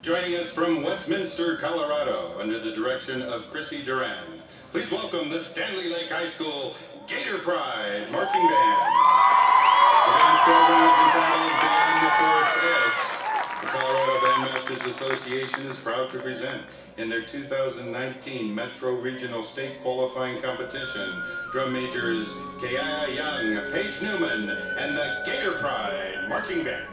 Joining us from Westminster, Colorado, under the direction of Chrissy Duran. Please welcome the Stanley Lake High School Gator Pride Marching Band. The band's program is entitled Beyond the Forest Edge. The Colorado Bandmasters Association is proud to present in their 2019 Metro Regional State Qualifying Competition, drum majors Kaya Young, Paige Newman, and the Gator Pride Marching Band.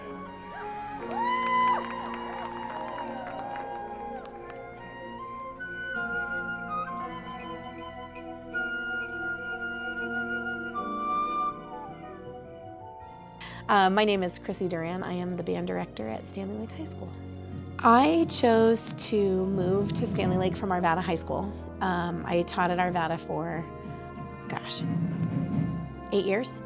My name is Chrissy Duran. I am the band director at Stanley Lake High School. I chose to move to Stanley Lake from Arvada High School. I taught at Arvada for, 8 years,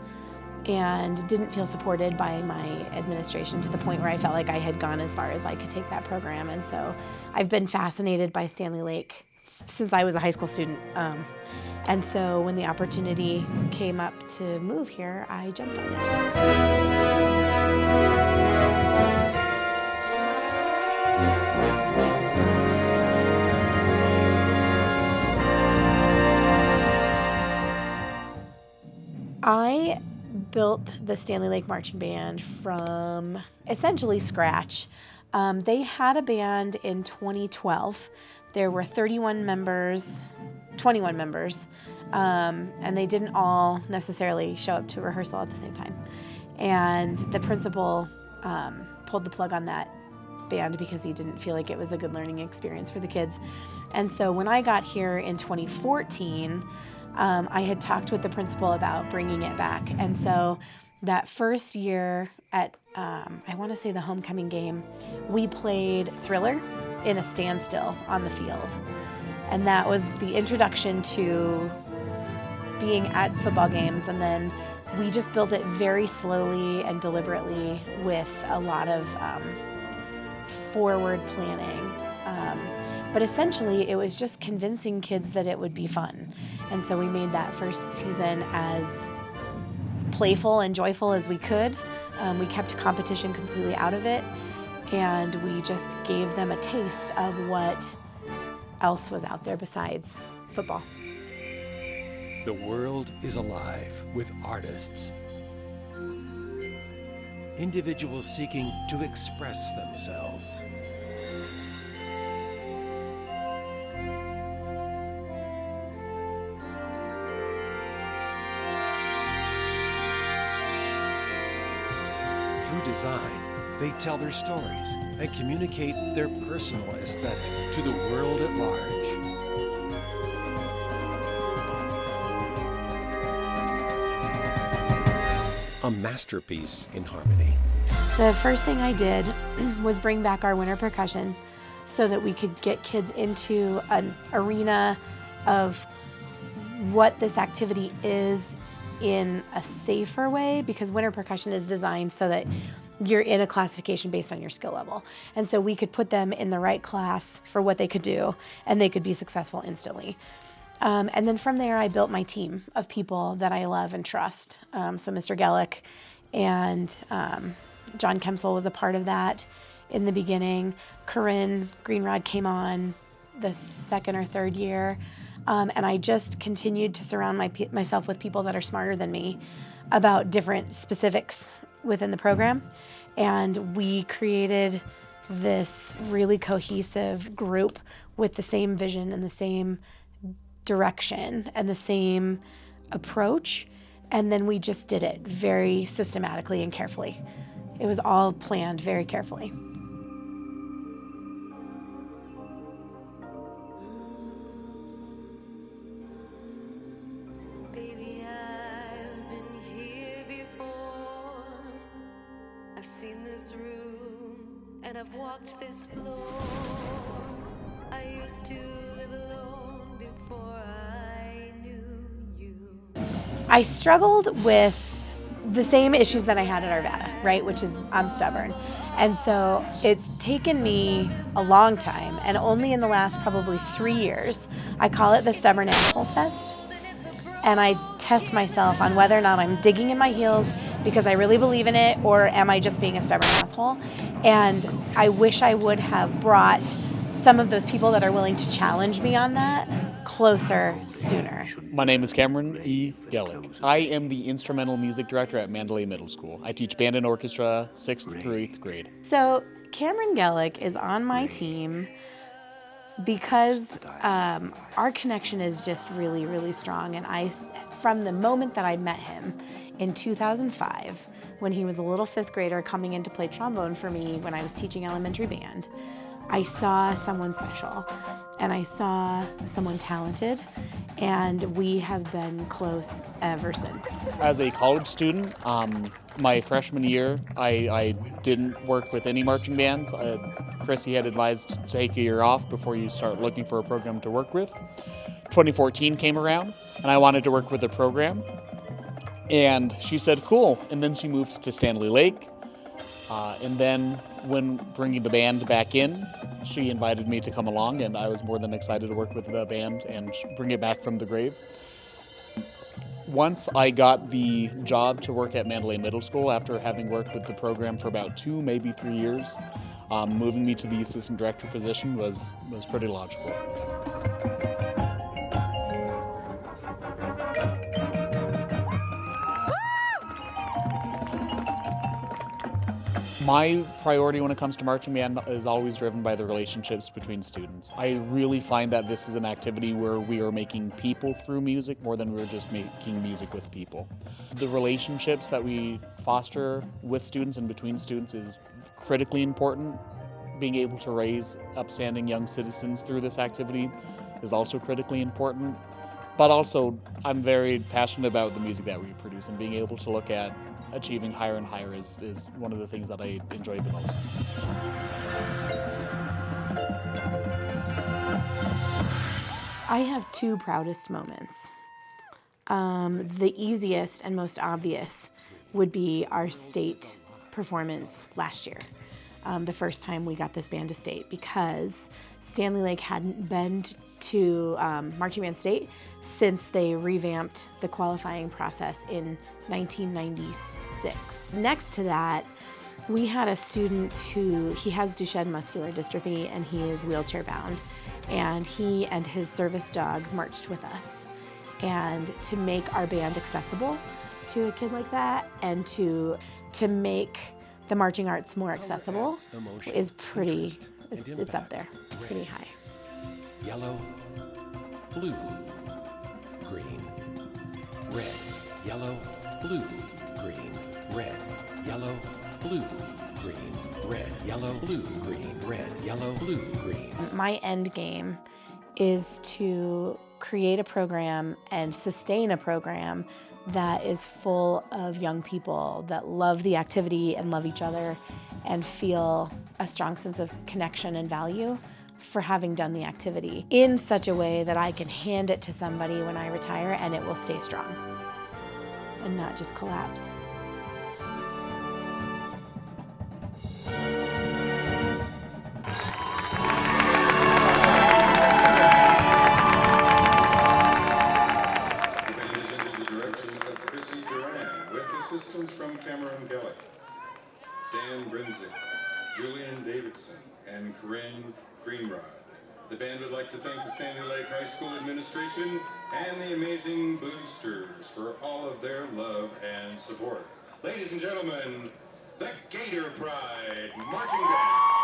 and didn't feel supported by my administration to the point where I felt like I had gone as far as I could take that program. And so I've been fascinated by Stanley Lake since I was a high school student. And so when the opportunity came up to move here, I jumped on it. I built the Stanley Lake Marching Band from essentially scratch. They had a band in 2012. There were 21 members, and they didn't all necessarily show up to rehearsal at the same time. And the principal pulled the plug on that band because he didn't feel like it was a good learning experience for the kids. And so when I got here in 2014, I had talked with the principal about bringing it back. And so that first year at, I want to say the homecoming game, we played Thriller in a standstill on the field. And that was the introduction to being at football games. And then we just built it very slowly and deliberately with a lot of forward planning. But essentially, it was just convincing kids that it would be fun. And so we made that first season as playful and joyful as we could. We kept competition completely out of it. And we just gave them a taste of what else was out there besides football. The world is alive with artists. Individuals seeking to express themselves. Through design, they tell their stories and communicate their personal aesthetic to the world at large. A masterpiece in harmony. The first thing I did was bring back our winter percussion so that we could get kids into an arena of what this activity is in a safer way, because winter percussion is designed so that you're in a classification based on your skill level. And so we could put them in the right class for what they could do, and they could be successful instantly. And then from there, I built my team of people that I love and trust. So Mr. Gellick and John Kemsel was a part of that in the beginning. Corinne Greenrod came on the second or third year. And I just continued to surround myself with people that are smarter than me about different specifics within the program. And we created this really cohesive group with the same vision and the same direction and the same approach. And then we just did it very systematically and carefully. It was all planned very carefully. Seen this room and I've walked this floor. I used to live alone before I knew you. I struggled with the same issues that I had at Arvada, right? Which is I'm stubborn. And so it's taken me a long time, and only in the last probably 3 years, I call it the stubborn asshole test. And I test myself on whether or not I'm digging in my heels because I really believe in it, or am I just being a stubborn asshole? And I wish I would have brought some of those people that are willing to challenge me on that closer sooner. My name is Cameron E. Gellick. I am the instrumental music director at Mandalay Middle School. I teach band and orchestra 6th through 8th grade. So Cameron Gellick is on my team because our connection is just really, really strong. And from the moment that I met him in 2005, when he was a little 5th grader coming in to play trombone for me when I was teaching elementary band, I saw someone special and I saw someone talented, and we have been close ever since. As a college student, my freshman year, I didn't work with any marching bands. Chrissy had advised to take a year off before you start looking for a program to work with. 2014 came around, and I wanted to work with the program. And she said, cool. And then she moved to Stanley Lake. And then when bringing the band back in, she invited me to come along, and I was more than excited to work with the band and bring it back from the grave. Once I got the job to work at Mandalay Middle School, after having worked with the program for about 2, maybe 3 years, moving me to the assistant director position was pretty logical. My priority when it comes to marching band is always driven by the relationships between students. I really find that this is an activity where we are making people through music more than we're just making music with people. The relationships that we foster with students and between students is critically important. Being able to raise upstanding young citizens through this activity is also critically important. But also, I'm very passionate about the music that we produce, and being able to look at achieving higher and higher is one of the things that I enjoy the most. I have 2 proudest moments. The easiest and most obvious would be our state performance last year. The first time we got this band to state, because Stanley Lake hadn't been to Marching Band State since they revamped the qualifying process in 1996. Next to that, we had a student he has Duchenne muscular dystrophy and he is wheelchair bound, and he and his service dog marched with us. And to make our band accessible to a kid like that, and to make the marching arts more accessible, is pretty, it's up there, pretty high. Yellow, blue, green, red, yellow, blue, green, red, yellow, blue, green, red, yellow, blue, green, red, yellow, blue, green. My end game is to create a program and sustain a program that is full of young people that love the activity and love each other and feel a strong sense of connection and value for having done the activity in such a way that I can hand it to somebody when I retire and it will stay strong and not just collapse. Assistance from Cameron Gellick, Dan Brinzik, Julian Davidson, and Corinne Greenrod. The band would like to thank the Stanley Lake High School administration and the amazing boosters for all of their love and support. Ladies and gentlemen, the Gator Pride Marching Band.